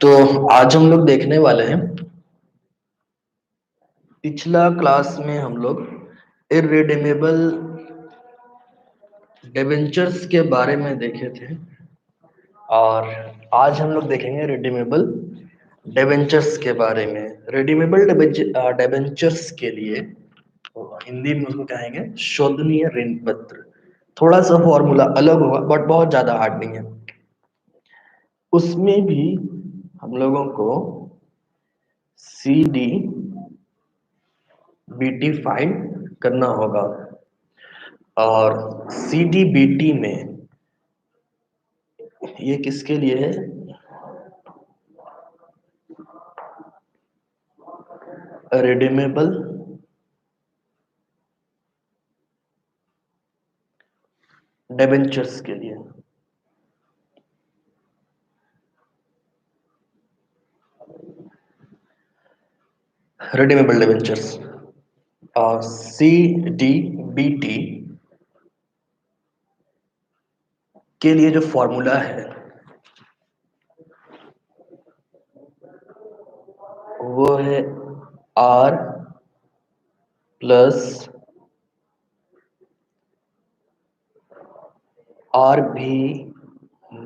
तो आज हम लोग देखने वाले हैं। पिछला क्लास में हम लोग इररिडीमेबल डिबेंचर्स के बारे में देखे थे और आज हम लोग देखेंगे रिडीमेबल डिबेंचर्स के बारे में। रिडीमेबल डिबेंचर्स के लिए हिंदी में उसको कहेंगे शोधनीय ऋण पत्र। थोड़ा सा फॉर्मूला अलग होगा बट बहुत ज्यादा हार्ड नहीं है। उसमें भी हम लोगों को सी डी बीटी फाइंड करना होगा और सी डी बीटी में ये किसके लिए है? रिडीमेबल डिबेंचर्स के लिए। रिडीमेबल डिबेंचर्स और सी डी बी टी के लिए जो फॉर्मूला है वो है R plus R B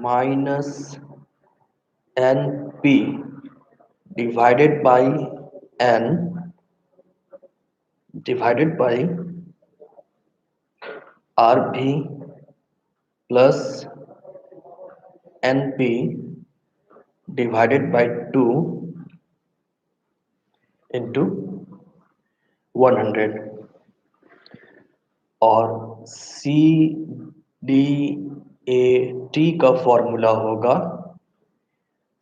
minus N P divided by N divided by R B plus N P divided by 2 into 100 और सी डी ए टी का formula होगा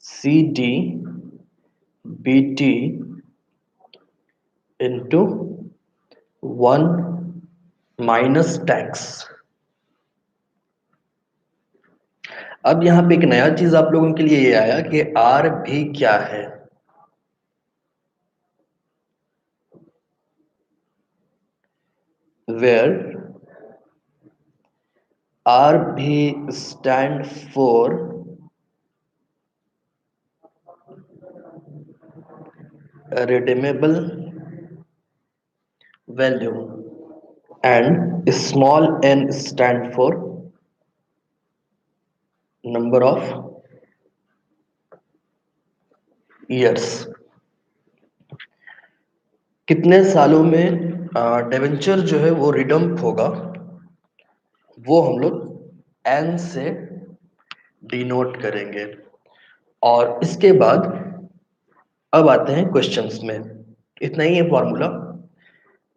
C D B T into 1 minus tax. अब यहाँ पे एक नया चीज आप लोगों के लिए ये आया कि आर भी क्या है। वेयर आर भी stand for redeemable value and small n stand for number of years। कितने सालों में डिबेंचर जो है वो रिडम्प होगा वो हम लोग n से डिनोट करेंगे। और इसके बाद अब आते हैं क्वेश्चंस में। इतना ही है फॉर्मूला,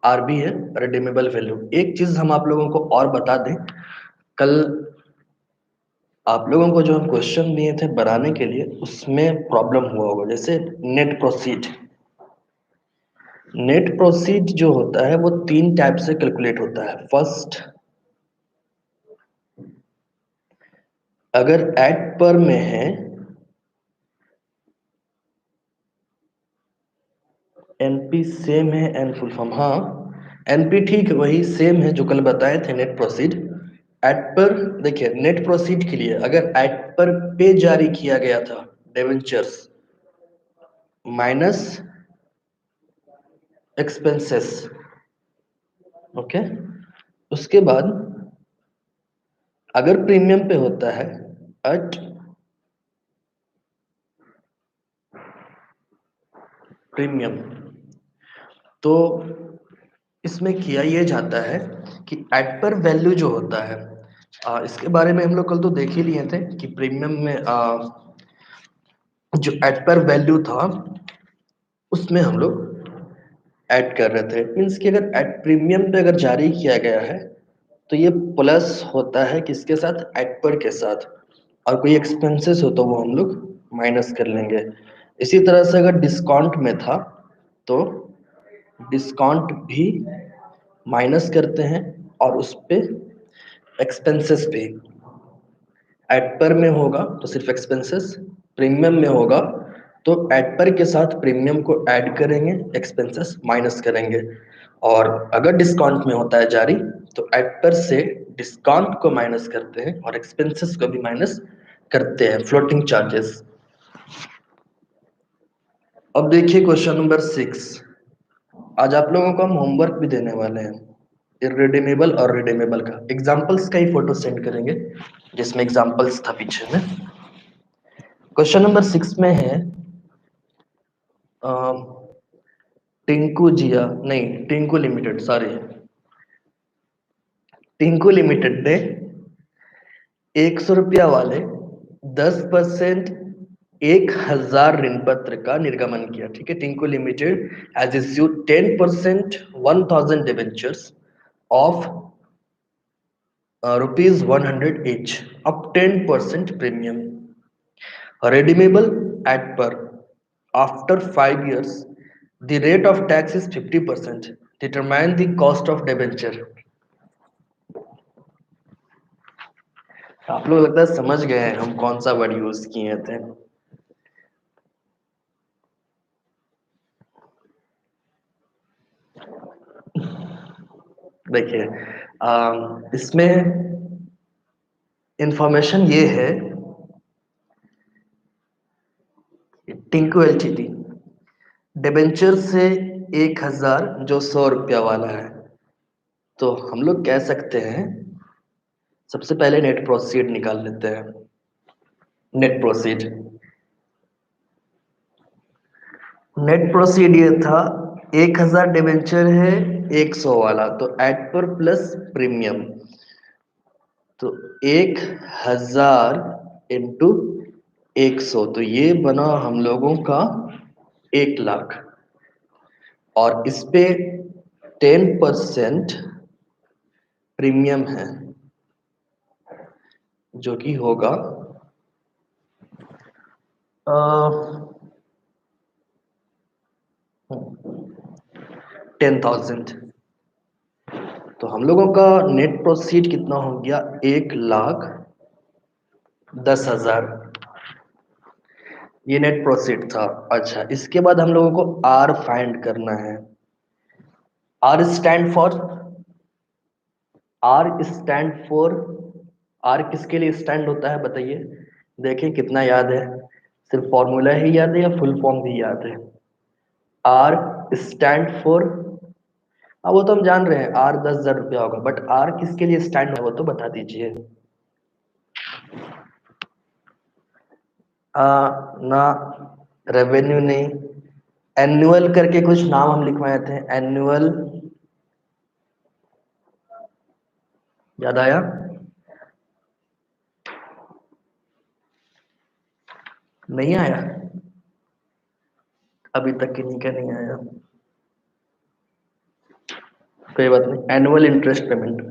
आर बी है रिडीमेबल वैल्यू। एक चीज हम आप लोगों को और बता दें, कल आप लोगों को जो हम क्वेश्चन दिए थे बनाने के लिए उसमें प्रॉब्लम हुआ होगा। जैसे नेट प्रोसीड, नेट प्रोसीड जो होता है वो 3 टाइप से कैलकुलेट होता है। फर्स्ट, अगर एट पर में है एनपी सेम है एन फुल फॉर्म, हाँ एनपी ठीक है वही सेम है जो कल बताए थे नेट प्रोसीड। एट पर देखिए, नेट प्रोसीड के लिए अगर एट पर पे जारी किया गया था डिबेंचर्स माइनस एक्सपेंसेस, ओके। उसके बाद अगर प्रीमियम पे होता है एट प्रीमियम, तो इसमें किया ये जाता है कि एट पर वैल्यू जो होता है इसके बारे में हम लोग कल तो देख ही लिए थे कि प्रीमियम में जो एट पर वैल्यू था उसमें हम लोग ऐड कर रहे थे। मीन्स कि अगर एट प्रीमियम पे अगर जारी किया गया है तो ये प्लस होता है किसके साथ? एट पर के साथ। और कोई एक्सपेंसेस हो तो वो हम लोग माइनस कर लेंगे। इसी तरह से अगर डिस्काउंट में था तो डिस्काउंट भी माइनस करते हैं और उस पे एक्सपेंसेस भी। एट पर में होगा तो सिर्फ एक्सपेंसेस, प्रीमियम में होगा तो एट पर के साथ प्रीमियम को ऐड करेंगे, एक्सपेंसेस माइनस करेंगे। और अगर डिस्काउंट में होता है जारी तो एट पर से डिस्काउंट को माइनस करते हैं और एक्सपेंसेस को भी माइनस करते हैं, फ्लोटिंग चार्जेस। अब देखिए क्वेश्चन नंबर 6। आज आप लोगों को हम होमवर्क भी देने वाले हैं इररिडीमेबल और रिडीमेबल का। एग्जांपल्स का ही फोटो सेंड करेंगे जिसमें एग्जांपल्स था पीछे में। क्वेश्चन नंबर 6 में है टिंकू जिया नहीं Tinku limited sorry Tinku limited ने 100 रुपया वाले 10% 1000 ऋण पत्र का निर्गमन किया। ठीक है, Tinku limited has issued 10% 1000 debentures of ₹100 each up 10% premium redeemable at per after 5 years the rate of tax is 50%, determine the cost of debenture। आप लोग लगता है समझ गए हैं हम कौन सा वर्ड यूज किए थे। देखिए इसमें इंफॉर्मेशन ये है टिंकू एलटीडी डिबेंचर से 1000 जो 100 रुपया वाला है, तो हम लोग कह सकते हैं सबसे पहले नेट प्रोसीड निकाल लेते हैं। नेट प्रोसीड ये था 1000 डिबेंचर है 100 वाला, तो एट पर प्लस प्रीमियम, तो 1000 इंटू 100, तो ये बना हम लोगों का 1 लाख। और इस पे 10% प्रीमियम है जो कि होगा 10,000। तो हम लोगों का नेट प्रोसीड कितना हो गया 1,10,000। ये नेट प्रोसीड था। अच्छा, इसके बाद हम लोगों को आर फाइंड करना है। R stand for R stand for R किसके लिए स्टैंड होता है बताइए। देखें कितना याद है, सिर्फ फॉर्मूला ही याद है या फुल फॉर्म भी याद है। आर स्टैंड फॉर, हाँ वो तो हम जान रहे हैं आर 10,000 रुपया होगा, बट आर किसके लिए स्टैंड है वो तो बता दीजिए। ना रेवेन्यू नहीं, एनुअल करके कुछ नाम हम लिखवाए थे, एनुअल याद आया? नहीं आया अभी तक, किन्हीं का नहीं आया, कोई बात नहीं। एनुअल इंटरेस्ट पेमेंट,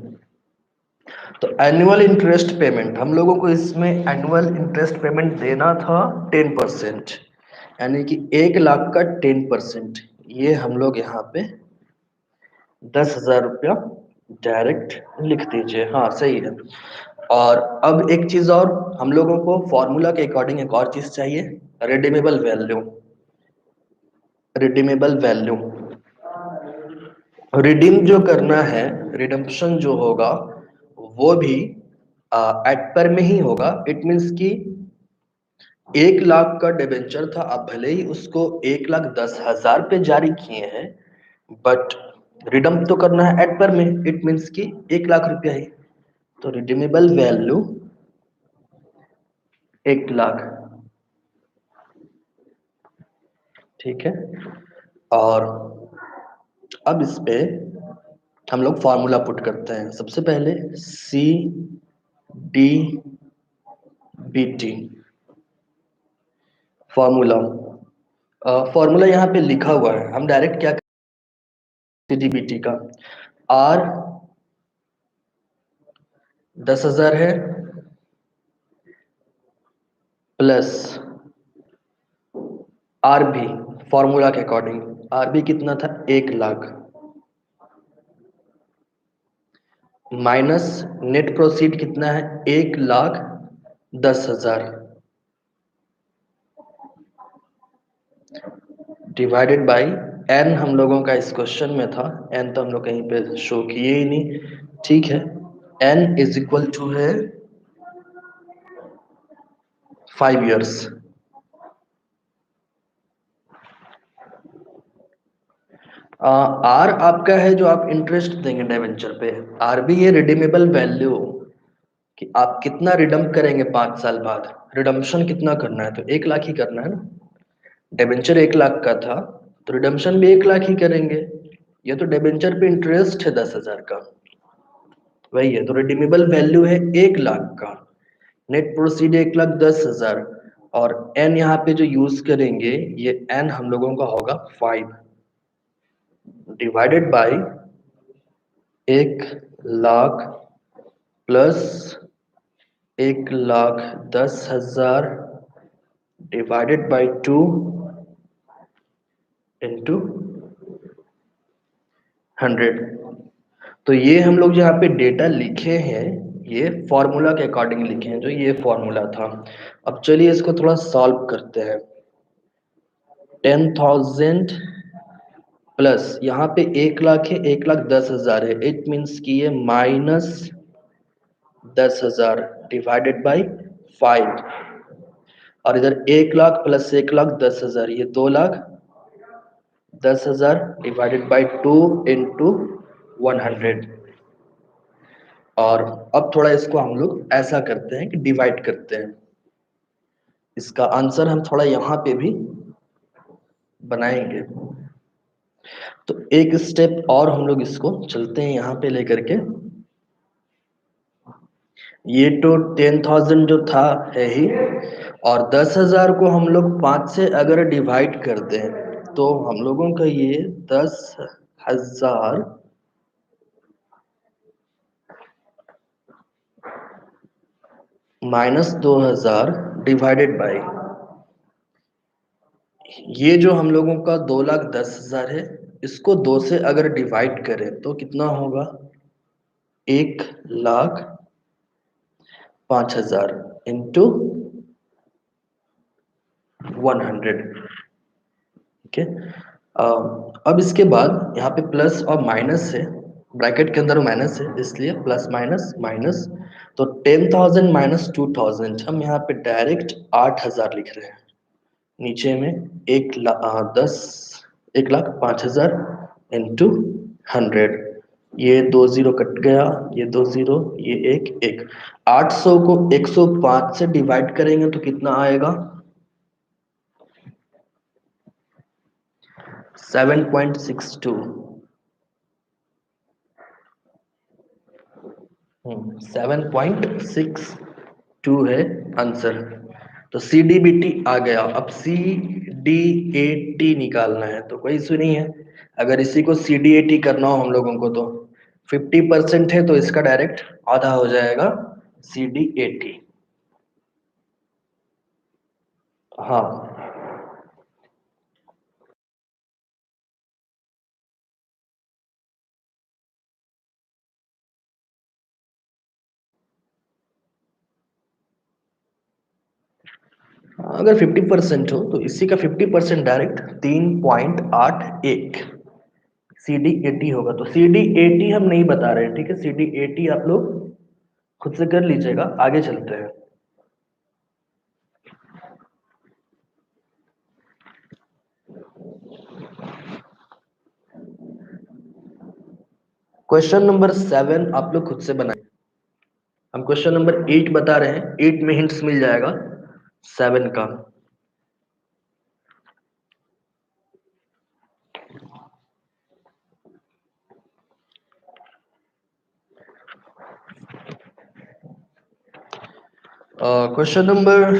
तो एनुअल इंटरेस्ट पेमेंट हम लोगों को इसमें एनुअल इंटरेस्ट पेमेंट देना था 10%, यानी कि 1 लाख का 10%। ये हम लोग यहाँ पे 10,000 रुपया डायरेक्ट लिख दीजिए। हाँ सही है। और अब एक चीज और, हम लोगों को फॉर्मूला के अकॉर्डिंग एक और चीज चाहिए, redeemable value. Redeemable value redeem जो करना है, रिडम्पशन जो होगा वो भी एट पर में ही होगा। इट मीन्स कि 1 लाख का डिबेंचर था, अब भले ही उसको 1,10,000 पे जारी किए हैं, बट रिडम तो करना है एट पर में, इट मीन्स कि 1 लाख रुपया ही। तो रिडीमेबल वैल्यू 1 लाख, ठीक है। और अब इस पे हम लोग फॉर्मूला पुट करते हैं। सबसे पहले C D B T formula, formula यहाँ पे लिखा हुआ है, हम डायरेक्ट क्या सी डी बी टी का आर 10,000 है प्लस आर बी, फॉर्मूला के अकॉर्डिंग आर बी कितना था 1 लाख, माइनस नेट प्रोसीड कितना है 1,10,000 डिवाइडेड बाई एन। हम लोगों का इस क्वेश्चन में था, एन तो हम लोग कहीं पे शो किए ही नहीं, ठीक है। एन इज इक्वल टू है 5 years। आर आपका है जो आप इंटरेस्ट देंगे डिवेंचर पे। आर भी ये रिडीमेबल वैल्यू कि आप कितना रिडम करेंगे 5 साल बाद, रिडम्पशन कितना करना है, तो 1 लाख ही करना है ना। डिबेंचर 1 लाख का था तो रिडम्पशन भी 1 लाख ही करेंगे। ये तो डिबेंचर पे इंटरेस्ट है 10,000 का, वही है। तो रिडीमेबल वैल्यू है 1 लाख का, नेट प्रोसीड 1,10,000, और एन यहाँ पे जो यूज करेंगे ये एन हम लोगों का होगा 5 divided by 1 lakh plus 1,10,000 divided by 2 into 100। तो ये हम लोग जो यहाँ पे डेटा लिखे हैं ये फॉर्मूला के अकॉर्डिंग लिखे हैं, जो ये फॉर्मूला था। अब चलिए इसको थोड़ा सॉल्व करते हैं। 10,000 प्लस यहाँ पे 1 लाख है, 1,10,000 है, इट मीन्स कि ये माइनस 10,000 डिवाइडेड बाई 5, और इधर 1 लाख प्लस 1,10,000 ये 2,10,000 डिवाइडेड बाई 2 इंटू 100। और अब थोड़ा इसको हम लोग ऐसा करते हैं कि डिवाइड करते हैं। इसका आंसर हम थोड़ा यहाँ पे भी बनाएंगे। तो एक स्टेप और हम लोग इसको चलते हैं यहाँ पे लेकर के। ये तो 10,000 जो था है ही, और 10,000 को हम लोग 5 से अगर डिवाइड कर दें तो हम लोगों का ये 10,000 माइनस 2,000 डिवाइडेड बाई ये जो हम लोगों का 2,10,000 है, इसको 2 से अगर डिवाइड करें तो कितना होगा? 1,05,000 इंटू 100। ठीक है। अब इसके बाद यहाँ पे प्लस और माइनस है, ब्रैकेट के अंदर माइनस है इसलिए प्लस माइनस माइनस। तो 10,000 माइनस 2,000 हम यहाँ पे डायरेक्ट 8,000 लिख रहे हैं। नीचे में 1,05,000 इंटू 100। ये 2 जीरो कट गया, ये 2 जीरो, ये एक 800 को 105 से डिवाइड करेंगे तो कितना आएगा? 7.62। 7.62 है आंसर। तो सी डी बी टी आ गया। अब सी डी ए टी निकालना है, तो कोई इशू नहीं है। अगर इसी को सी डी ए टी करना हो हम लोगों को तो 50% है तो इसका डायरेक्ट आधा हो जाएगा सी डी ए टी। हाँ, अगर 50% हो तो इसी का 50% direct 3.81 C D A T होगा। तो सी डी ए टी हम नहीं बता रहे हैं, ठीक है। सी डी ए टी आप लोग खुद से कर लीजिएगा। आगे चलते हैं। क्वेश्चन नंबर 7 आप लोग खुद से बनाए। हम क्वेश्चन नंबर 8 बता रहे हैं, 8 में हिंट्स मिल जाएगा 7 का। क्वेश्चन नंबर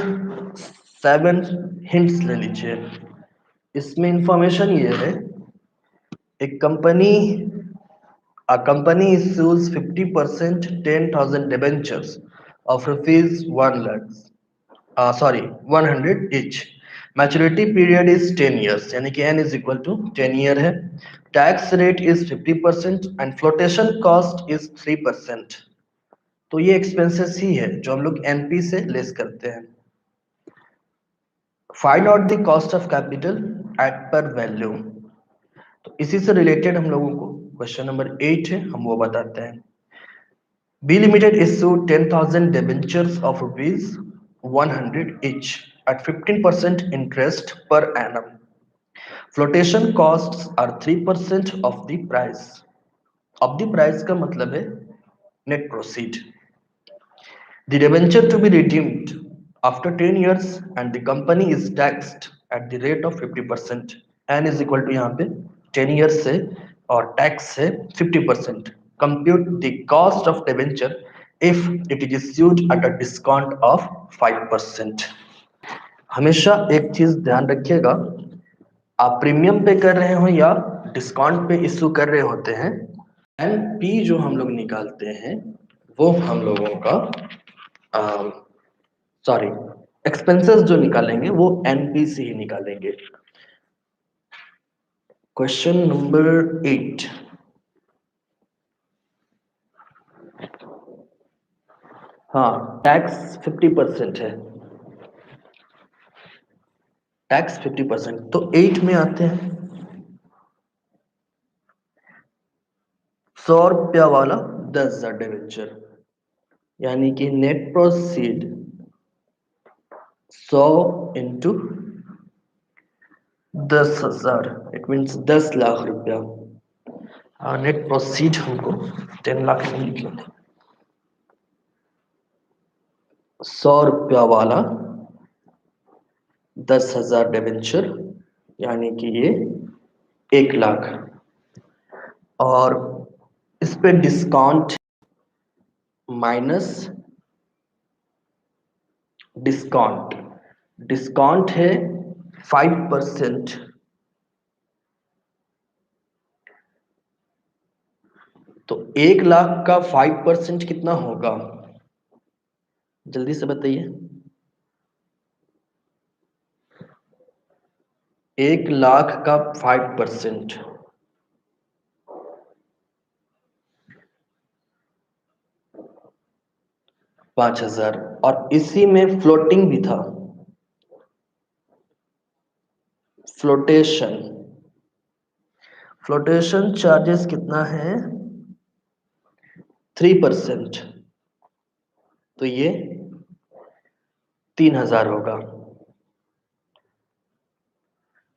7 हिंट्स ले लीजिए। इसमें इंफॉर्मेशन ये है, एक company A company issues 50% 10,000 debentures of rupees 1 lakh. Sorry, 100 each. Maturity period is 10 years, यानी कि n is equal to 10 year है. Tax rate is 50% and flotation cost is 3%. तो ये expenses ही है जो हम लोग NP से लेस करते हैं। Find out the cost of capital at per value. तो इसी से रिलेटेड हम लोगों को क्वेश्चन नंबर 8 है, हम वो बताते हैं। B Limited issued 10,000 debentures of rupees 100 each at 15% interest per annum flotation costs are 3% of the price. Of the price का मतलब है net proceed. The debenture to be redeemed after 10 years and the company is taxed at the rate of 50%। n is equal to यहाँ पे 10 years से और tax है 50%। Compute the cost of debenture if it is issued at a discount of 5%। हमेशा एक चीज ध्यान रखिएगा, आप प्रीमियम पे कर रहे हो या डिस्काउंट पे इशू कर रहे होते हैं, एनपी जो हम लोग निकालते हैं वो हम लोगों का सॉरी एक्सपेंसेस जो निकालेंगे वो एनपी से ही निकालेंगे। Question number 8। हाँ, टैक्स 50% है, टैक्स 50%। तो 8 में आते हैं, 100 रुपया वाला 10,000 डिवेंचर, यानी कि net proceed 100 into 10,000, it means 10 lakh रुपया। हाँ, नेट प्रोसीड हमको 10 लाख में लिखेंगे। 100 रुपया वाला 10,000 डिवेंचर, यानी कि ये 1 लाख। और इस पे डिस्काउंट माइनस डिस्काउंट, डिस्काउंट है 5%। तो 1 लाख का 5% कितना होगा, जल्दी से बताइए। 1 लाख का 5% 5,000। और इसी में फ्लोटिंग भी था, फ्लोटेशन, फ्लोटेशन चार्जेस कितना है 3%। तो ये 3,000 होगा।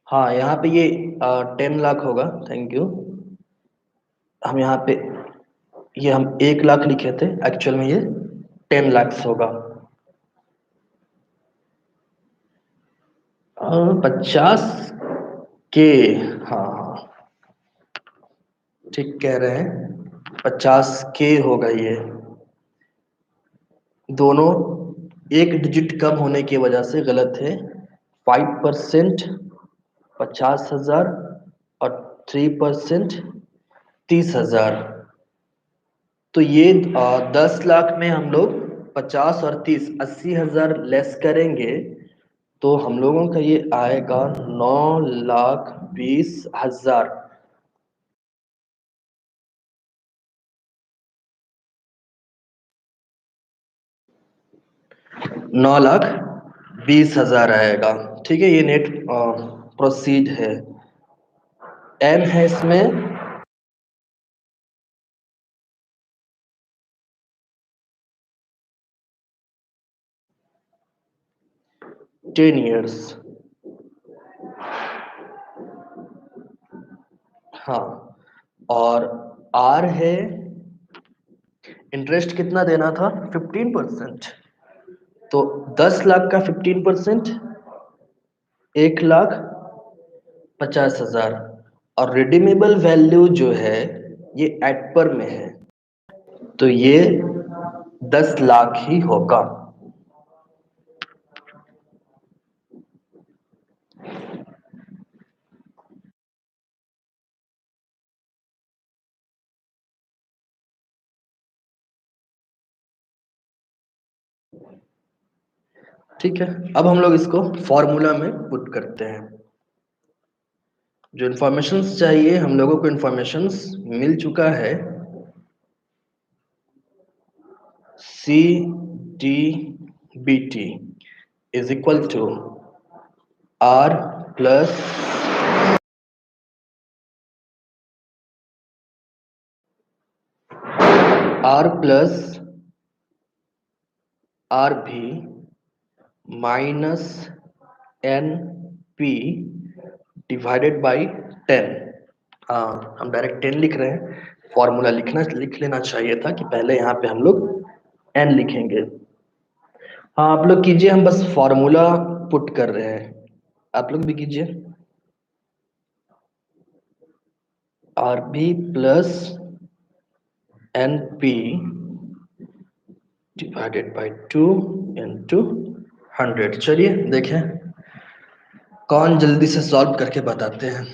हाँ, यहाँ पे ये 10 लाख होगा, थैंक यू। हम यहाँ पे ये हम 1 लाख लिखे थे, एक्चुअल में ये 10 लाख होगा। 50 के, हाँ हाँ ठीक कह रहे हैं, 50 के होगा ये। दोनों एक डिजिट कम होने की वजह से गलत है। 5% 50,000 और 3% 30,000। तो ये 10 लाख में हम लोग 50 और 30 80,000 लेस करेंगे, तो हम लोगों का ये आएगा 9,20,000। 9,20,000 आएगा। ठीक है, ये नेट प्रोसीड है। एन है इसमें 10 इयर्स। हाँ, और आर है इंटरेस्ट कितना देना था 15%। तो 10 लाख का 15% 1,50,000। और रिडीमेबल वैल्यू जो है ये एट पर में है, तो ये 10 लाख ही होगा। ठीक है, अब हम लोग इसको फॉर्मूला में पुट करते हैं। जो इंफॉर्मेशंस चाहिए हम लोगों को इंफॉर्मेशंस मिल चुका है। C D B T is equal to R plus R B minus N P divided by 10। हाँ, हम डायरेक्ट 10 लिख रहे हैं। फॉर्मूला लिख लेना चाहिए था कि पहले यहाँ पे हम लोग n लिखेंगे। हाँ, आप लोग कीजिए, हम बस फॉर्मूला पुट कर रहे हैं, आप लोग भी कीजिए। R B plus N P divided by 2 into 100। चलिए देखें कौन जल्दी से सॉल्व करके बताते हैं।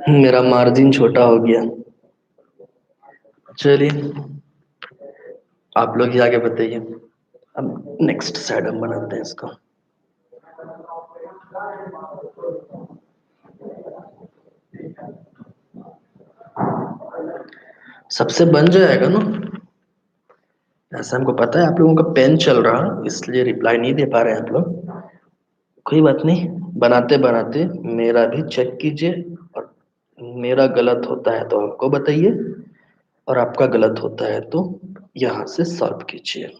मेरा मार्जिन छोटा हो गया। चलिए आप लोग ही आगे बताइए। अब नेक्स्ट साइड हम बनाते हैं इसको। सबसे बन जाएगा ना? ऐसा हमको पता है आप लोगों का पेन चल रहा इसलिए रिप्लाई नहीं दे पा रहे हैं आप लोग। कोई बात नहीं, बनाते बनाते मेरा भी चेक कीजिए, और मेरा गलत होता है तो हमको बताइए, और आपका गलत होता है तो यहाँ से सॉल्व कीजिए।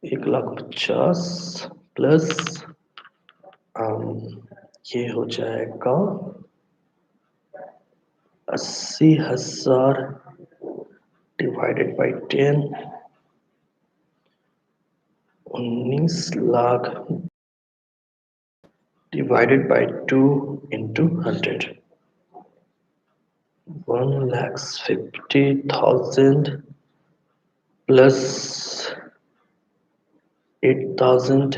1,50,000 प्लस ये हो जाएगा 80,000 divided by 10, 19 lakh divided by 2 into 100. 1,50,000 plus 8,000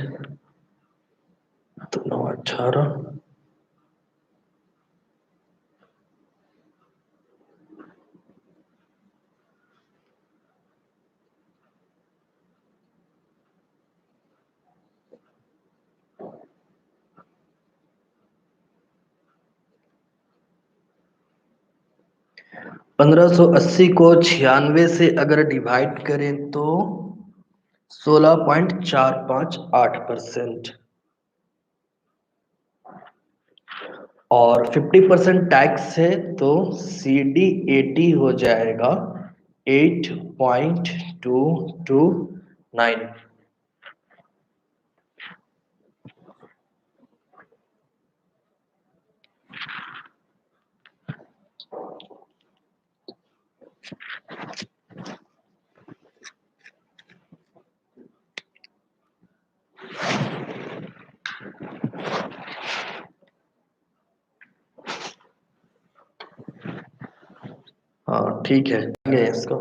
तो 9,18। 1580 को 96 से अगर डिवाइड करें तो 16.458%, और 50% टैक्स है तो CD80 हो जाएगा 8.229। हाँ ठीक है, आगे इसको।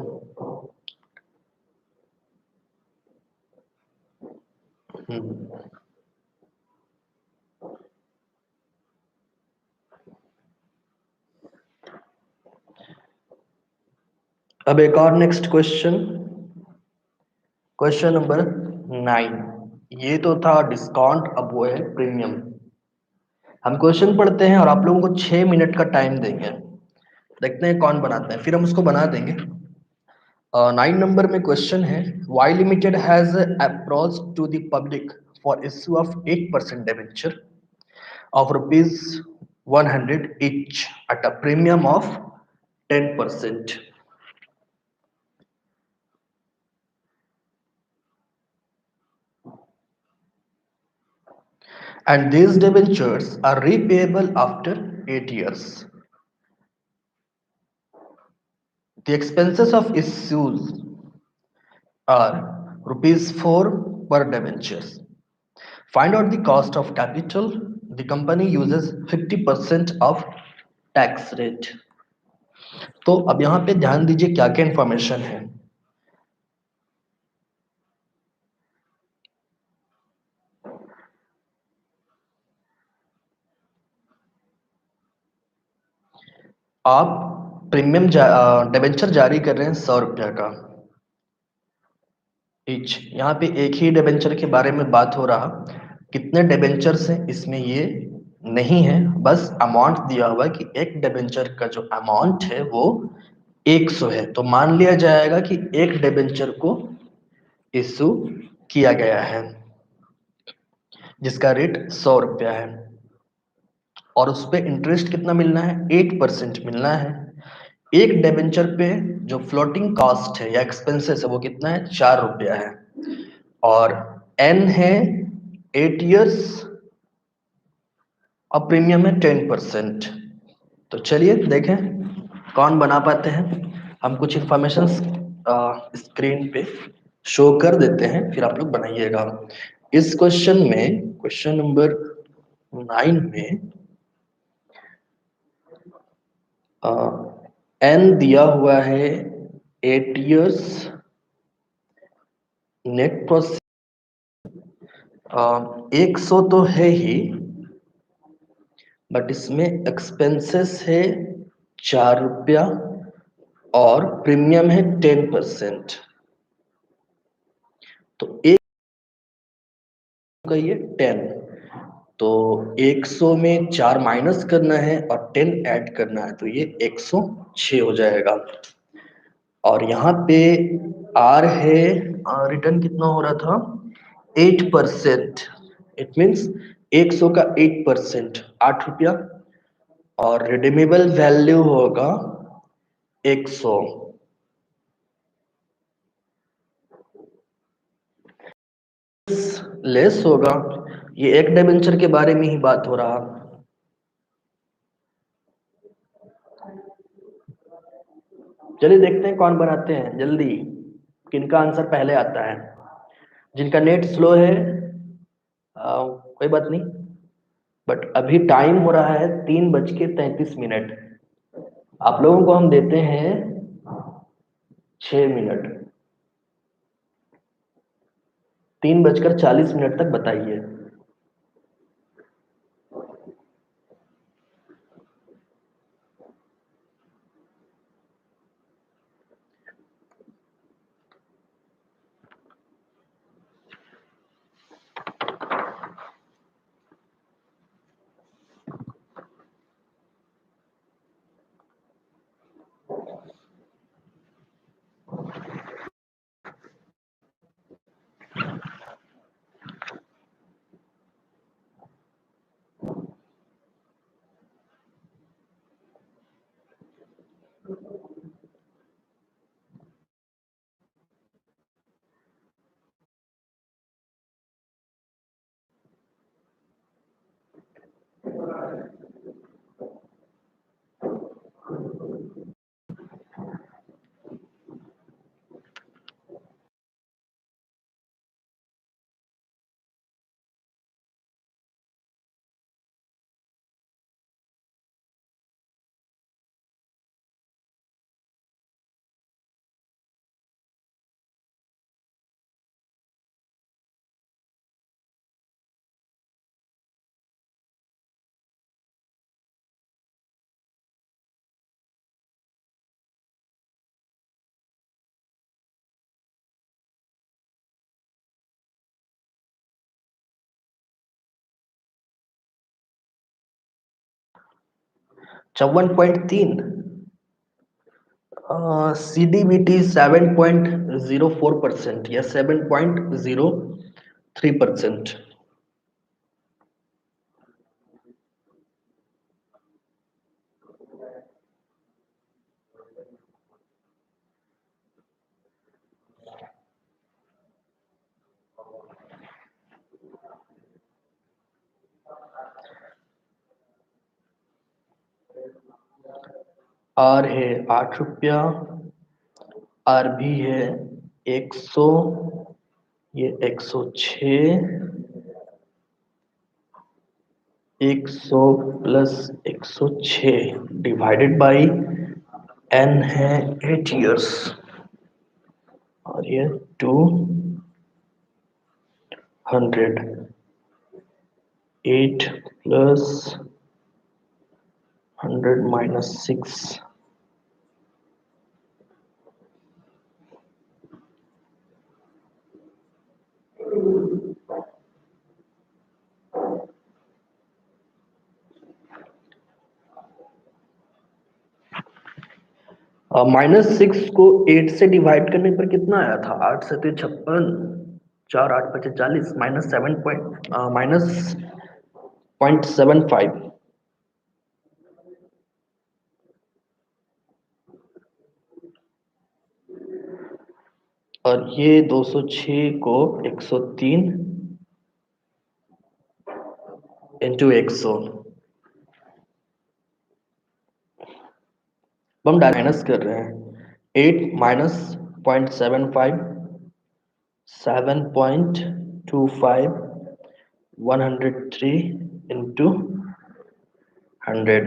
अब एक और नेक्स्ट क्वेश्चन, क्वेश्चन नंबर 9। ये तो था डिस्काउंट, अब वो है प्रीमियम। हम क्वेश्चन पढ़ते हैं और आप लोगों को 6 मिनट का टाइम देंगे, देखते हैं कौन बनाते हैं, फिर हम उसको बना देंगे। 9 नंबर में क्वेश्चन है, Y limited has approach to the public for issue of 8% debenture of rupees 100 each at a premium of 10%. And these debentures are repayable after 8 years. The expenses of issues are ₹4 per debentures. Find out the cost of capital. The company uses 50% of tax rate. तो अब यहाँ पे ध्यान दीजिए क्या क्या information है। आप प्रीमियम डिबेंचर जारी कर रहे हैं ₹100 का ईच। यहाँ पे एक ही डिबेंचर के बारे में बात हो रहा, कितने डिबेंचर्स हैं इसमें ये नहीं है, बस अमाउंट दिया हुआ है कि एक डिबेंचर का जो अमाउंट है वो 100 है। तो मान लिया जाएगा कि एक डिबेंचर को इशू किया गया है जिसका रेट ₹100 है और उस पे इंटरेस्ट कितना मिलना है, 8% मिलना है। एक डिबेंचर पे जो फ्लोटिंग कॉस्ट है या एक्सपेंसेस है वो कितना है, ₹4 है और एन है 8 years और प्रीमियम है 10%। तो चलिए देखें कौन बना पाते हैं। हम कुछ इंफॉर्मेशन स्क्रीन पे शो कर देते हैं, फिर आप लोग बनाइएगा। इस क्वेश्चन में, क्वेश्चन नंबर 9 में एन दिया हुआ है 8 years, नेट प्रोसेस 100 तो है ही, बट इसमें एक्सपेंसेस है ₹4 और प्रीमियम है 10%। तो एक का ये 10, तो 100 में 4 माइनस करना है और 10 ऐड करना है, तो ये 106 हो जाएगा। और यहाँ पे आर है, रिटर्न कितना हो रहा था, 8%। इट मीन्स 100 का 8%, ₹8 और रिडीमेबल वैल्यू होगा 100। लेस होगा, ये एक डिबेंचर के बारे में ही बात हो रहा। चलिए देखते हैं कौन बनाते हैं जल्दी, किनका आंसर पहले आता है। जिनका नेट स्लो है कोई बात नहीं, बट अभी टाइम हो रहा है 3:33। आप लोगों को हम देते हैं 6 मिनट, 3:40 तक बताइए। ₹54.3, CDBT 7.04% या 7.03%। आर है ₹8, RB है 100, ये 106, 100 प्लस 106 डिवाइडेड बाई n है 8 years, और ये 200, 8 प्लस 100 माइनस 6, -6 को 8 से डिवाइड करने पर कितना आया था? 8 से 56, 4 8 5 40, -0.75, और ये 206 को 103 इंटू 100, हम माइनस कर रहे हैं। 8 माइनस 0.75, 7.25, 103 इंटू 100,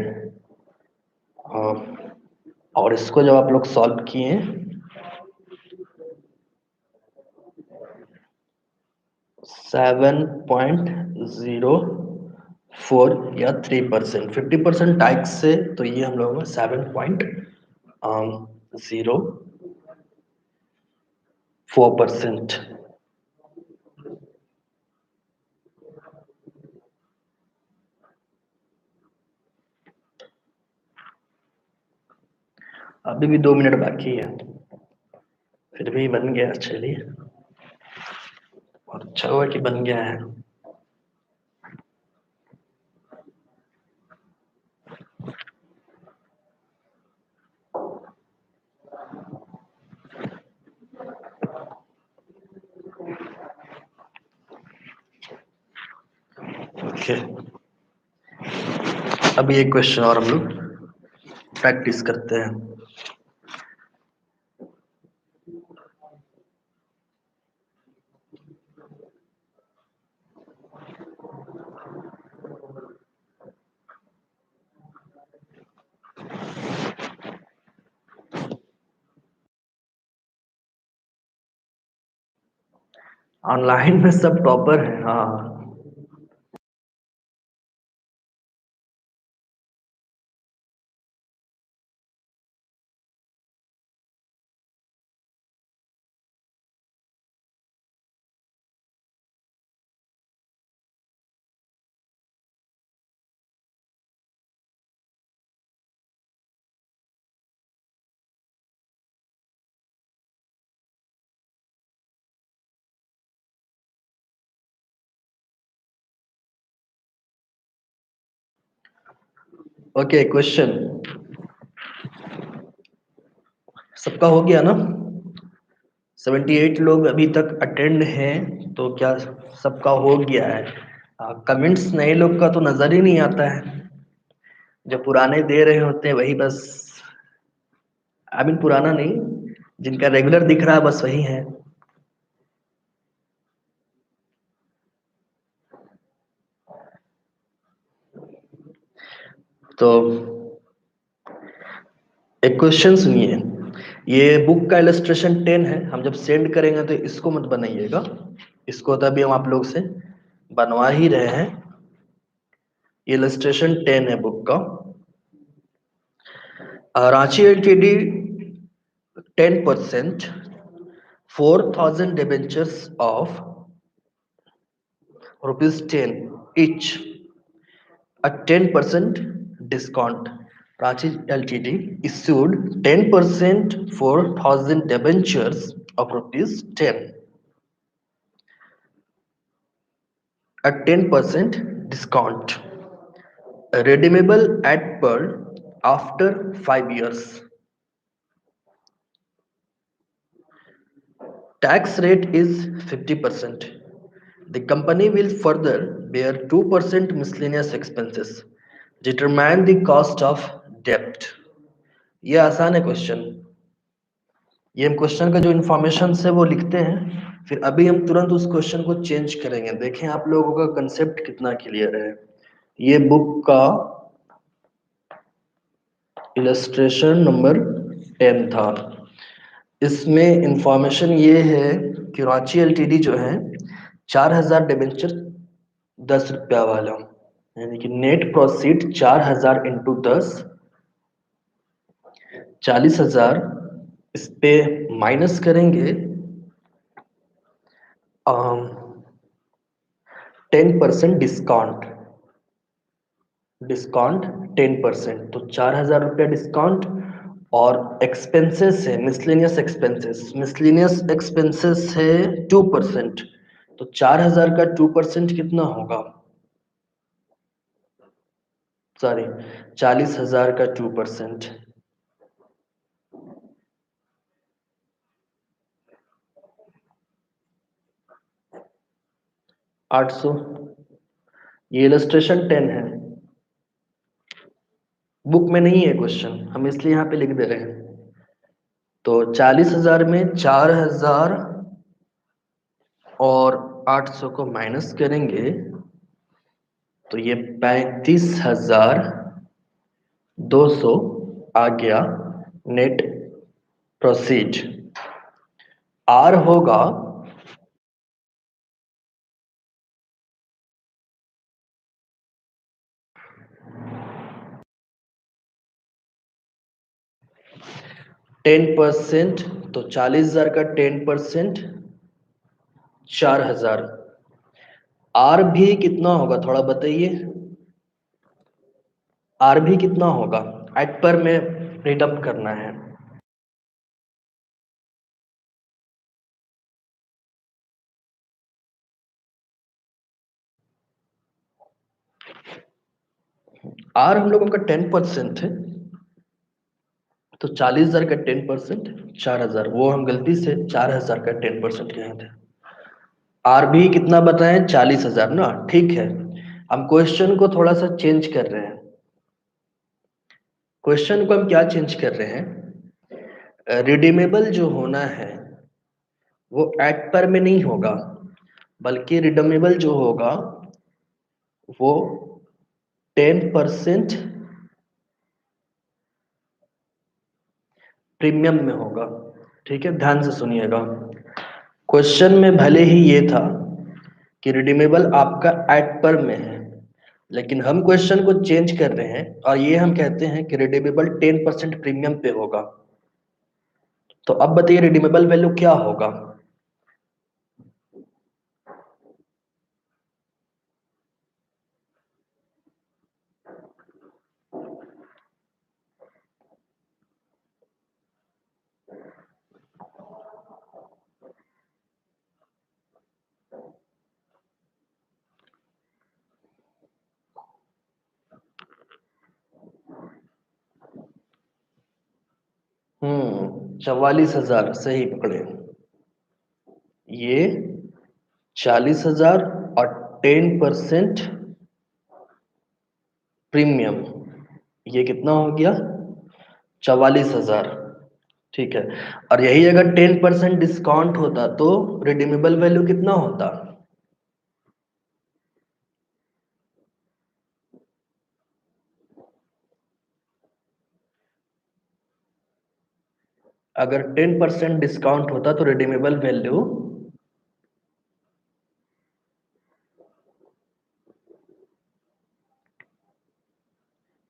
और इसको जब आप लोग सॉल्व किए 7.04 या 3%, 50% टैक्स से, तो ये हम लोगों को 7.04%। अभी भी 2 मिनट बाकी है, फिर भी बन गया। चलिए, और अच्छा हुआ कि बन गया है। ओके, अभी एक क्वेश्चन और हम लोग प्रैक्टिस करते हैं। ऑनलाइन में सब टॉपर है। हाँ, ओके, क्वेश्चन सबका हो गया ना? 78 लोग अभी तक अटेंड हैं, तो क्या सबका हो गया है? कमेंट्स नए लोग का तो नजर ही नहीं आता है, जो पुराने दे रहे होते हैं वही बस, आई मीन पुराना नहीं, जिनका रेगुलर दिख रहा है बस वही है। तो एक क्वेश्चन सुनिए, ये बुक का इलस्ट्रेशन 10 है, हम जब सेंड करेंगे तो इसको मत बनाइएगा, इसको तो अभी हम आप लोग से बनवा ही रहे हैं। ये इलस्ट्रेशन 10 है बुक का। Ranchi LTD 10%, 4,000 debentures of ₹10 each, a 10% discount. Ranchi Ltd issued 10% 4,000 debentures of ₹10, a 10% discount, redeemable at par after 5 years. Tax rate is 50%. The company will further bear 2% miscellaneous expenses. Determine the cost of debt. ये आसान है question. ये हम question का जो information है वो लिखते हैं, फिर अभी हम तुरंत उस क्वेश्चन को चेंज करेंगे। देखें आप लोगों का कंसेप्ट कितना क्लियर है। ये बुक का इलस्ट्रेशन नंबर 10 था। इसमें इंफॉर्मेशन ये है कि रांची एलटीडी जो है 4,000 डिबेंचर 10 रुपया वाला, यानी कि नेट प्रोसीड 4,000 इंटू 10, 40,000। इस पे माइनस करेंगे 10% डिस्काउंट। डिस्काउंट 10%, तो 4,000 रुपया डिस्काउंट। और एक्सपेंसेस है मिसलेनियस एक्सपेंसेस, मिसलेनियस एक्सपेंसेस है 2%। तो 4,000 का 2% कितना होगा? सॉरी, 40,000 का 2%, 800। ये इलस्ट्रेशन 10 है, बुक में नहीं है क्वेश्चन, हम इसलिए यहाँ पे लिख दे रहे हैं। तो 40,000 में 4,000 और 800 को माइनस करेंगे तो ये 35,200 आ गया नेट प्रोसीड। आर होगा 10%, तो 40,000 का 10% 4,000। आर भी कितना होगा थोड़ा बताइए? आर भी कितना होगा? एट पर में रिडम्प करना है। आर हम लोगों का 10% है, तो 40,000 का 10% 4,000, वो हम गलती से 4,000 का 10% कहे थे। आर भी कितना बताएं? 40,000 ना, ठीक है। हम क्वेश्चन को थोड़ा सा चेंज कर रहे हैं। क्वेश्चन को हम क्या चेंज कर रहे हैं? रिडीमेबल जो होना है वो एट पर में नहीं होगा, बल्कि रिडीमेबल जो होगा वो 10% प्रीमियम में होगा। ठीक है, ध्यान से सुनिएगा। क्वेश्चन में भले ही ये था कि रिडीमेबल आपका एट पर में है, लेकिन हम क्वेश्चन को चेंज कर रहे हैं और ये हम कहते हैं कि रिडीमेबल 10% प्रीमियम पे होगा। तो अब बताइए रिडीमेबल वैल्यू क्या होगा? हम्म, 44,000 सही पकड़े। ये 40,000 और 10% प्रीमियम, ये कितना हो गया? 44,000। ठीक है, और यही अगर 10% डिस्काउंट होता तो रिडीमेबल वैल्यू कितना होता? अगर 10% डिस्काउंट होता तो रिडीमेबल वैल्यू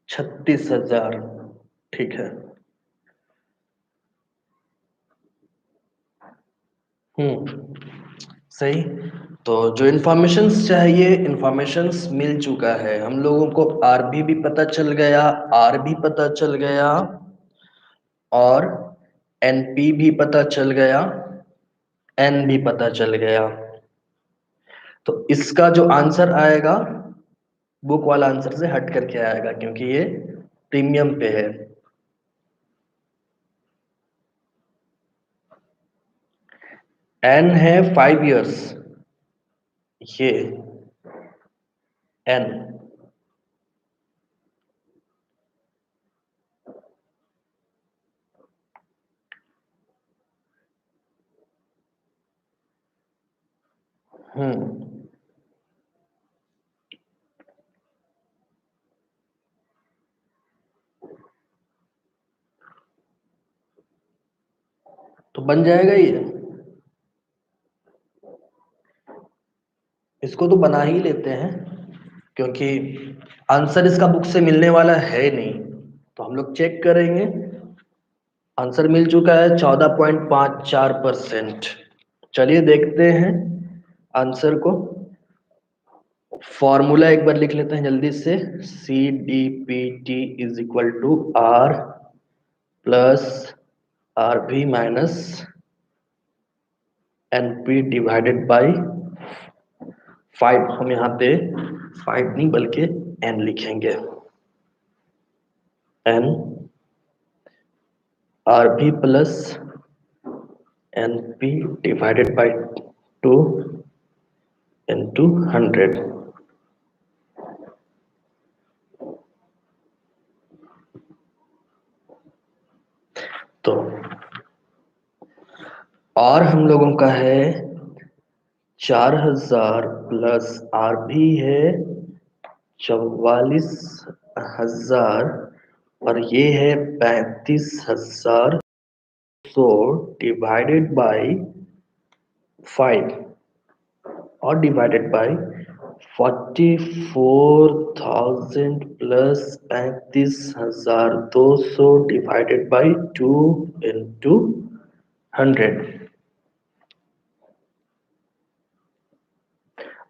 36,000। ठीक है। सही। तो जो इन्फॉर्मेशंस चाहिए इन्फॉर्मेशंस मिल चुका है हम लोगों को। आर भी पता चल गया, आर भी पता चल गया, और एनपी भी पता चल गया, एन भी पता चल गया। तो इसका जो आंसर आएगा बुक वाला आंसर से हट करके आएगा, क्योंकि ये प्रीमियम पे है। एन है 5 years, ये एन। हम्म। तो बन जाएगा ये। इसको तो बना ही लेते हैं, क्योंकि आंसर इसका बुक से मिलने वाला है नहीं। तो हम लोग चेक करेंगे। आंसर मिल चुका है 14.54%। चलिए देखते हैं आंसर को। फॉर्मूला एक बार लिख लेते हैं जल्दी से। CdPt is equal to R plus RV minus NP divided by 5। हम यहाँ पे 5 नहीं बल्कि N लिखेंगे। N RV plus NP divided by 2 into 100। तो और हम लोगों का है 4000 प्लस RV है 44,000 और ये है 35,000 डिवाइडेड बाई 5 और divided by 44,000 plus 35,200 divided by 2 into 100।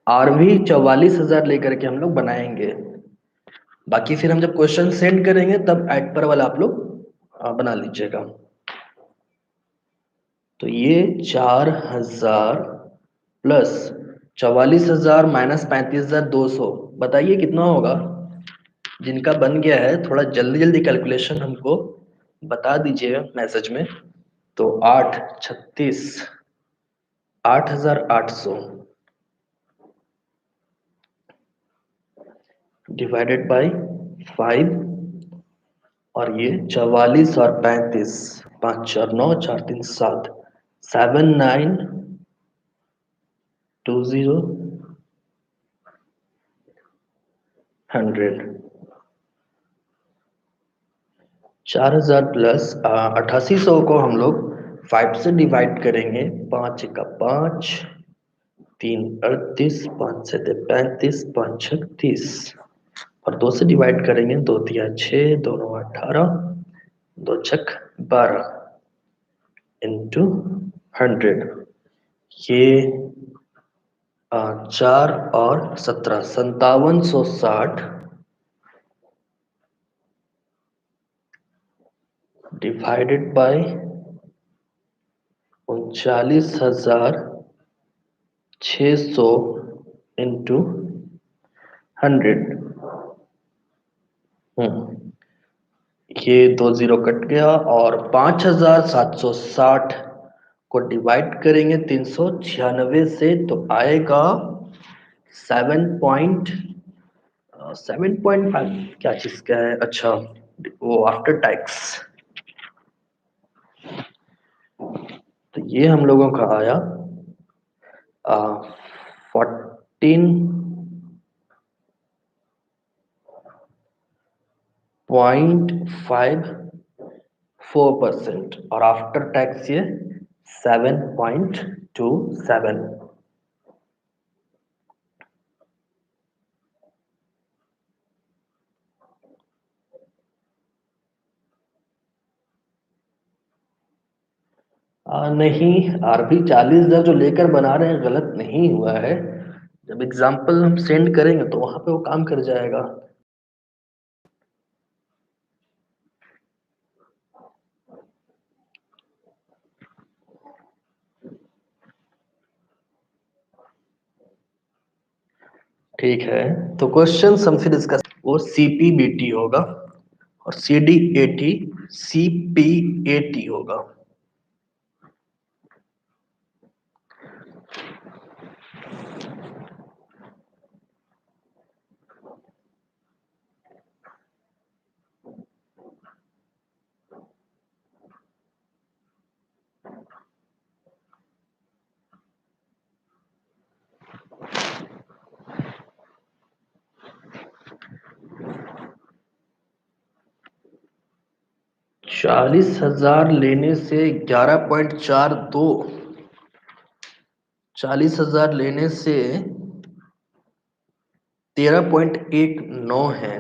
RV 44,000 लेकर के हम लोग बनाएंगे। बाकी फिर हम जब क्वेश्चन सेंड करेंगे तब ऐड पर वाला आप लोग बना लीजिएगा। तो ये 4,000 प्लस 44,000 माइनस 35,200, बताइए कितना होगा। जिनका बन गया है थोड़ा जल्दी जल्दी कैलकुलेशन हमको बता दीजिएगा मैसेज में। तो 8 36 8,800 डिवाइडेड बाई 5 और ये 44 और 35, 5 4 9 4 3 7, 7920 100। 4,000 प्लस 8800 को हम लोग 5 से डिवाइड करेंगे। 5 का 5, 3 38, 5 से 35, 5 6 30 और 2 से डिवाइड करेंगे। 2 तिया 6, 2 9 18, 2 छक 12 इंटू 100। ये 4 और 17, 5760 डिवाइडेड बाय 39,600 इंटू 100। ये 2 जीरो कट गया और 5,760 को डिवाइड करेंगे 396 से तो आएगा 7.5। क्या चीज का है, अच्छा वो आफ्टर टैक्स। तो ये हम लोगों का आया 14.54% और आफ्टर टैक्स ये 7.27। नहीं, RV 40,000 जो लेकर बना रहे हैं गलत नहीं हुआ है। जब एग्जाम्पल हम सेंड करेंगे तो वहां पे वो काम कर जाएगा। ठीक है, तो क्वेश्चन हम फिर डिस्कस। वो CPBT होगा और CDAT CPAT होगा। 40,000 लेने से 11.42, 40,000 लेने से 13.19 है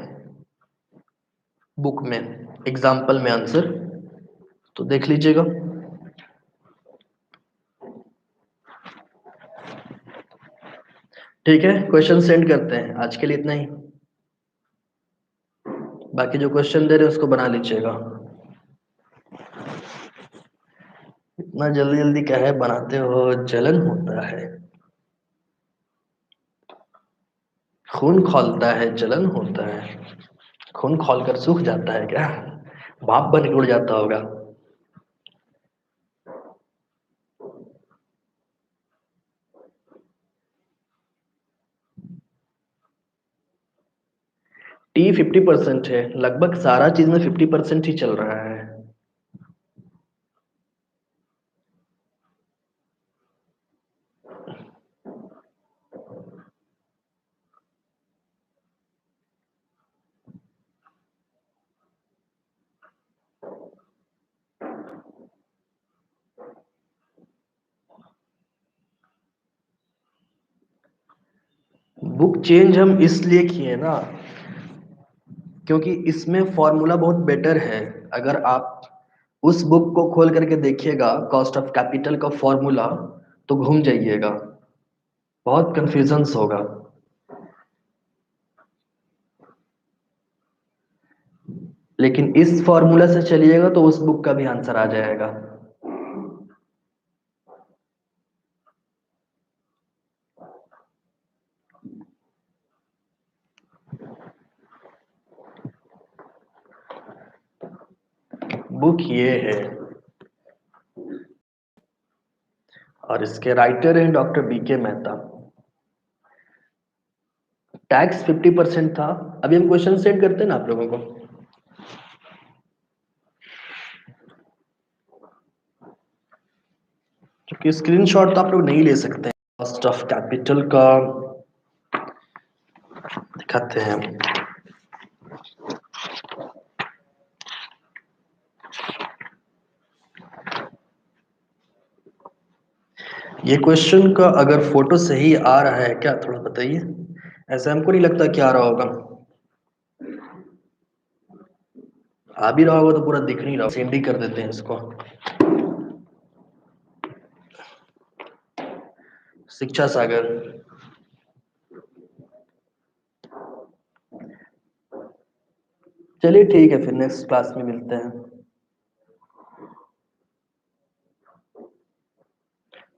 बुक में, एग्जाम्पल में आंसर, तो देख लीजिएगा। ठीक है, क्वेश्चन सेंड करते हैं, आज के लिए इतना ही। बाकी जो क्वेश्चन दे रहे हैं उसको बना लीजिएगा। इतना जल्दी जल्दी क्या है बनाते हो, जलन होता है, खून खौलता है, जलन होता है। खून खौल कर सूख जाता है क्या? भाप बन के उड़ जाता होगा। टी 50% है, लगभग सारा चीज में 50% ही चल रहा है। बुक चेंज हम इसलिए किए ना, क्योंकि इसमें फॉर्मूला बहुत बेटर है। अगर आप उस बुक को खोल करके देखिएगा, कॉस्ट ऑफ कैपिटल का फॉर्मूला, तो घूम जाइएगा, बहुत कंफ्यूजन्स होगा। लेकिन इस फॉर्मूला से चलिएगा तो उस बुक का भी आंसर आ जाएगा। बुक ये है, और इसके राइटर हैं डॉक्टर बीके मेहता। टैक्स 50% था। अभी हम क्वेश्चन सेंड करते हैं ना आप लोगों को। क्योंकि स्क्रीनशॉट तो आप लोग नहीं ले सकते हैं, कॉस्ट ऑफ कैपिटल का दिखाते हैं। ये क्वेश्चन का अगर फोटो सही आ रहा है क्या, थोड़ा बताइए। ऐसा हमको नहीं लगता कि आ रहा होगा। आ भी रहा होगा तो पूरा दिख नहीं रहा, सेंड ही कर देते हैं इसको। शिक्षा सागर। चलिए ठीक है, फिर नेक्स्ट क्लास में मिलते हैं।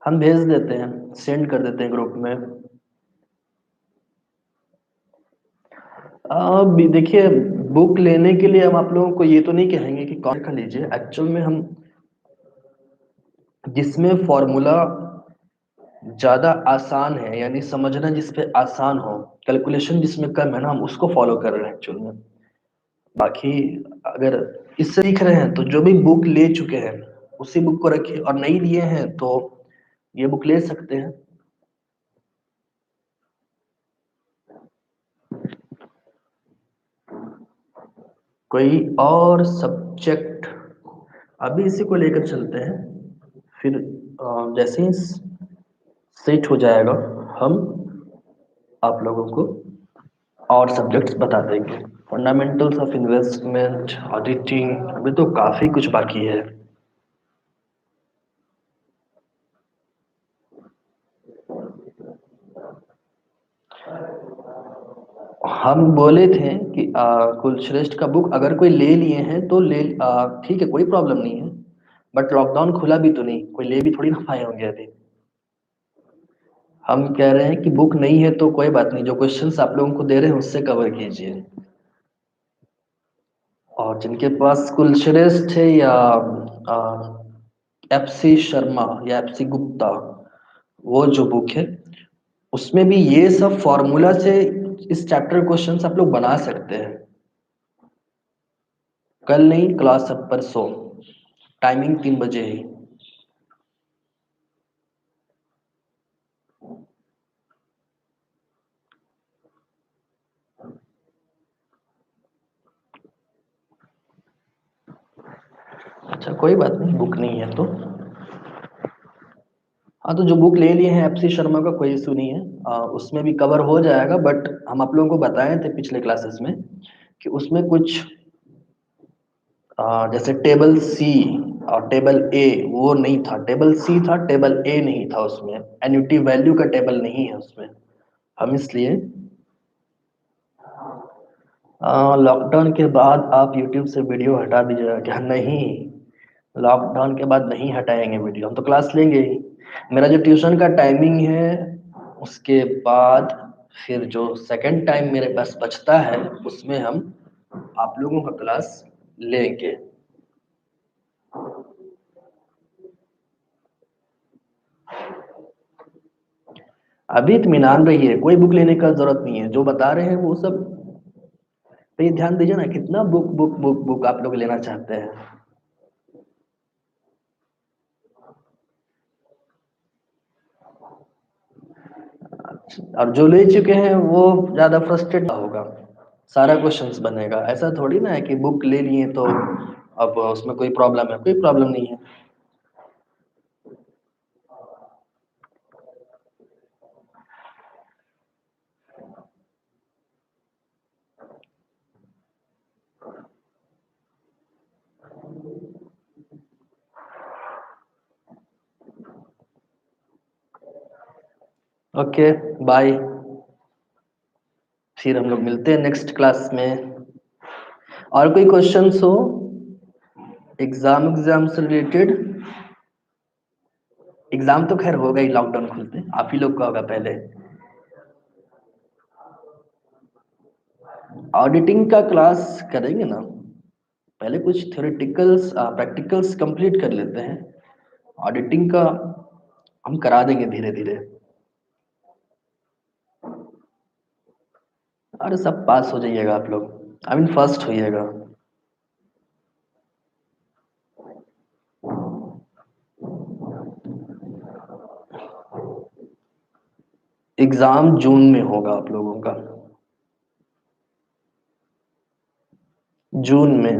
हम भेज देते हैं, सेंड कर देते हैं ग्रुप में। अब देखिए, बुक लेने के लिए हम आप लोगों को ये तो नहीं कहेंगे कि कौन का लीजिए। एक्चुअल में हम जिसमें फॉर्मूला ज्यादा आसान है, यानी समझना जिस पे आसान हो, कैलकुलेशन जिसमें कम है ना, हम उसको फॉलो कर रहे हैं एक्चुअल में। बाकी अगर इससे सीख रहे हैं तो जो भी बुक ले चुके हैं उसी बुक को रखिए, और नहीं लिए हैं तो ये बुक ले सकते हैं। कोई और सब्जेक्ट अभी इसी को लेकर चलते हैं, फिर जैसे ही सेट हो जाएगा हम आप लोगों को और सब्जेक्ट्स बता देंगे। फंडामेंटल्स ऑफ इन्वेस्टमेंट, ऑडिटिंग, अभी तो काफी कुछ बाकी है। हम बोले थे कि कुलश्रेष्ठ का बुक अगर कोई ले लिए हैं तो ले, ठीक है, कोई प्रॉब्लम नहीं है। बट लॉकडाउन खुला भी तो नहीं, कोई ले भी थोड़ी ना पाए होंगे अभी। हम कह रहे हैं कि बुक नहीं है तो कोई बात नहीं, जो क्वेश्चंस आप लोगों को दे रहे हैं उससे कवर कीजिए। और जिनके पास कुलश्रेष्ठ है या एफ सी शर्मा या एफ सी गुप्ता, वो जो बुक है उसमें भी ये सब फॉर्मूला से इस चैप्टर क्वेश्चंस आप लोग बना सकते हैं। कल नहीं, क्लास अब परसों, टाइमिंग 3 बजे ही। अच्छा कोई बात नहीं, बुक नहीं है तो हाँ, तो जो बुक ले लिए हैं एफसी शर्मा का कोई इशू नहीं है, उसमें भी कवर हो जाएगा। बट हम आप लोगों को बताए थे पिछले क्लासेस में कि उसमें कुछ जैसे टेबल सी और टेबल ए वो नहीं था, टेबल सी था, टेबल ए नहीं था, उसमें एन्युटी वैल्यू का टेबल नहीं है उसमें। हम इसलिए लॉकडाउन के बाद आप यूट्यूब से वीडियो हटा दीजिएगा क्या? नहीं, लॉकडाउन के बाद नहीं हटाएंगे वीडियो, हम तो क्लास लेंगे ही। मेरा जो ट्यूशन का टाइमिंग है उसके बाद फिर जो सेकंड टाइम मेरे पास बचता है उसमें हम आप लोगों का क्लास लेंगे। अभी इत्मीनान रहिए, कोई बुक लेने का जरूरत नहीं है, जो बता रहे हैं वो सब पे ध्यान दीजिए ना। कितना बुक बुक बुक बुक आप लोग लेना चाहते हैं? और जो ले चुके हैं वो ज्यादा फ्रस्ट्रेट होगा, सारा क्वेश्चंस बनेगा। ऐसा थोड़ी ना है कि बुक ले लिए तो अब उसमें कोई प्रॉब्लम है, कोई प्रॉब्लम नहीं है। Okay, bye. फिर हम लोग मिलते हैं नेक्स्ट क्लास में। और कोई क्वेश्चंस हो एग्जाम से रिलेटेड? एग्जाम तो खैर होगा ही लॉकडाउन खुलते, आप ही लोग का होगा पहले। ऑडिटिंग का क्लास करेंगे ना, पहले कुछ थ्योरेटिकल्स प्रैक्टिकल्स कंप्लीट कर लेते हैं। ऑडिटिंग का हम करा देंगे धीरे धीरे। अरे सब पास हो जाइएगा आप लोग, आई मीन फर्स्ट होइएगा। एग्जाम जून में होगा आप लोगों का, जून में।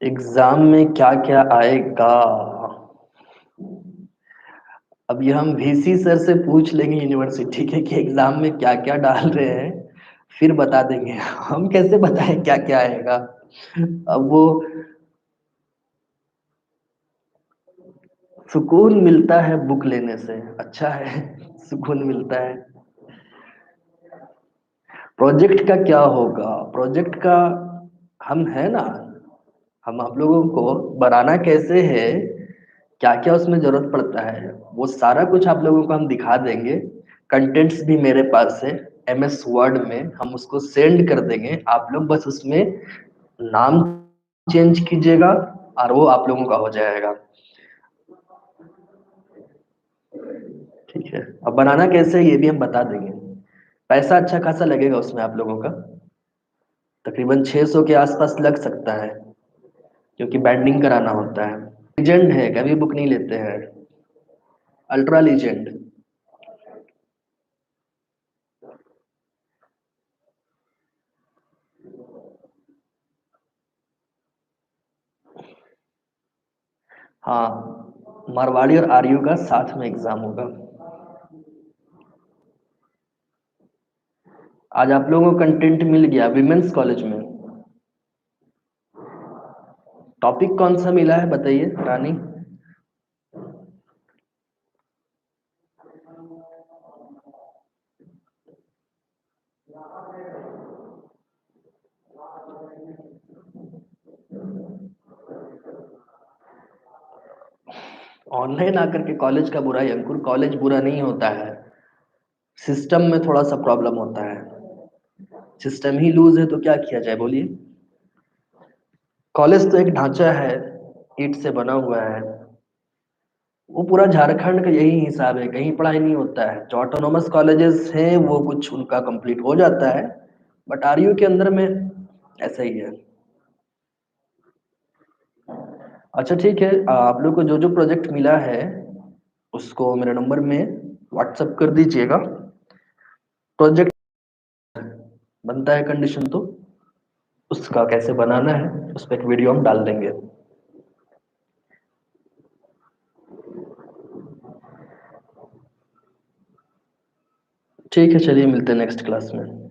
एग्जाम में क्या क्या आएगा अब ये हम वीसी सर से पूछ लेंगे यूनिवर्सिटी के कि एग्जाम में क्या क्या डाल रहे हैं, फिर बता देंगे। हम कैसे बताएं क्या क्या आएगा? अब वो सुकून मिलता है बुक लेने से, अच्छा है। सुकून मिलता है। प्रोजेक्ट का क्या होगा? प्रोजेक्ट का हम है ना, हम आप लोगों को बनाना कैसे है, क्या क्या उसमें जरूरत पड़ता है, वो सारा कुछ आप लोगों को हम दिखा देंगे। कंटेंट्स भी मेरे पास है, एमएस वर्ड में हम उसको सेंड कर देंगे। आप लोग बस उसमें नाम चेंज कीजिएगा और वो आप लोगों का हो जाएगा। ठीक है, अब बनाना कैसे है ये भी हम बता देंगे। पैसा अच्छा खासा लगेगा उसमें आप लोगों का, तकरीबन 600 के आसपास लग सकता है, क्योंकि बैंडिंग कराना होता है। लीजेंड है, कभी बुक नहीं लेते हैं। Ultra legend. हाँ, मारवाड़ी और आरयू का साथ में एग्जाम होगा। आज आप लोगों को कंटेंट मिल गया विमेंस कॉलेज में। टॉपिक कौन सा मिला है बताइए रानी? ऑनलाइन आकर के कॉलेज का बुरा ही अंकुर, कॉलेज बुरा नहीं होता है, सिस्टम में थोड़ा सा प्रॉब्लम होता है। सिस्टम ही लूज है तो क्या किया जाए बोलिए। कॉलेज तो एक ढांचा है, ईंट से बना हुआ है। वो पूरा झारखंड का यही हिसाब है, कहीं पढ़ाई नहीं होता है। जो ऑटोनोमस कॉलेजेस हैं वो कुछ उनका कंप्लीट हो जाता है, बट आरयू के अंदर में ऐसा ही है। अच्छा ठीक है, आप लोग को जो जो प्रोजेक्ट मिला है उसको मेरे नंबर में व्हाट्सएप कर दीजिएगा। प्रोजेक्ट बनता है कंडीशन तो उसका कैसे बनाना है उस पर एक वीडियो हम डाल देंगे। ठीक है, चलिए मिलते हैं नेक्स्ट क्लास में।